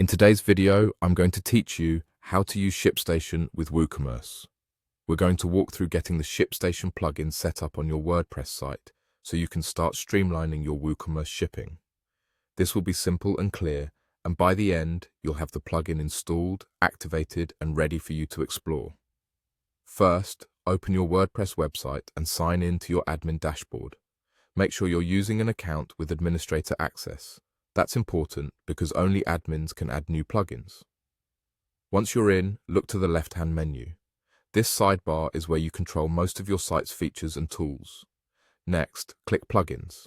In today's video, I'm going to teach you how to use ShipStation with WooCommerce. We're going to walk through getting the ShipStation plugin set up on your WordPress site so you can start streamlining your WooCommerce shipping. This will be simple and clear, and by the end, you'll have the plugin installed, activated, and ready for you to explore. First, open your WordPress website and sign in to your admin dashboard. Make sure you're using an account with administrator access. That's important because only admins can add new plugins. Once you're in, look to the left-hand menu. This sidebar is where you control most of your site's features and tools. Next, click Plugins.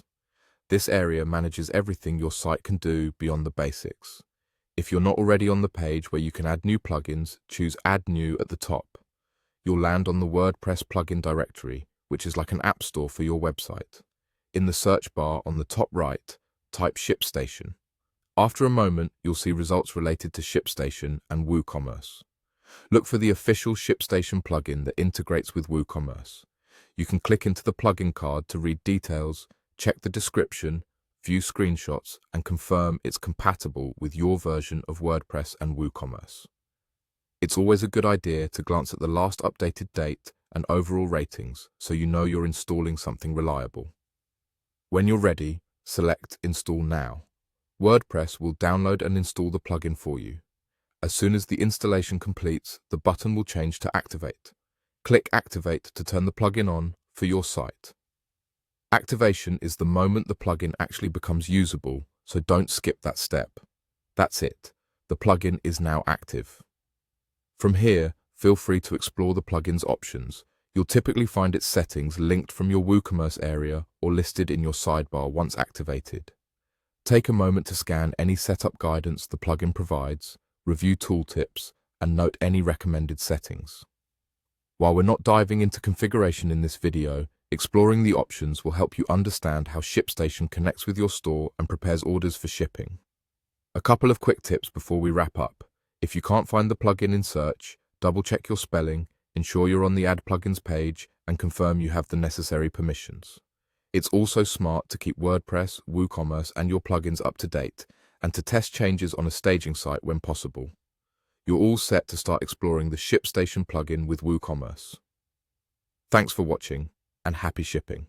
This area manages everything your site can do beyond the basics. If you're not already on the page where you can add new plugins, choose Add New at the top. You'll land on the WordPress plugin directory, which is like an app store for your website. In the search bar on the top right, type ShipStation. After a moment, you'll see results related to ShipStation and WooCommerce. Look for the official ShipStation plugin that integrates with WooCommerce. You can click into the plugin card to read details, check the description, view screenshots, and confirm it's compatible with your version of WordPress and WooCommerce. It's always a good idea to glance at the last updated date and overall ratings so you know you're installing something reliable. When you're ready, select Install Now. WordPress will download and install the plugin for you. As soon as the installation completes, the button will change to Activate. Click Activate to turn the plugin on for your site. Activation is the moment the plugin actually becomes usable, so don't skip that step. That's it. The plugin is now active. From here, feel free to explore the plugin's options. You'll typically find its settings linked from your WooCommerce area or listed in your sidebar once activated. Take a moment to scan any setup guidance the plugin provides, review tooltips, and note any recommended settings. While we're not diving into configuration in this video, exploring the options will help you understand how ShipStation connects with your store and prepares orders for shipping. A couple of quick tips before we wrap up. If you can't find the plugin in search, double-check your spelling, ensure you're on the Add Plugins page, and confirm you have the necessary permissions. It's also smart to keep WordPress, WooCommerce, and your plugins up to date, and to test changes on a staging site when possible. You're all set to start exploring the ShipStation plugin with WooCommerce. Thanks for watching, and happy shipping.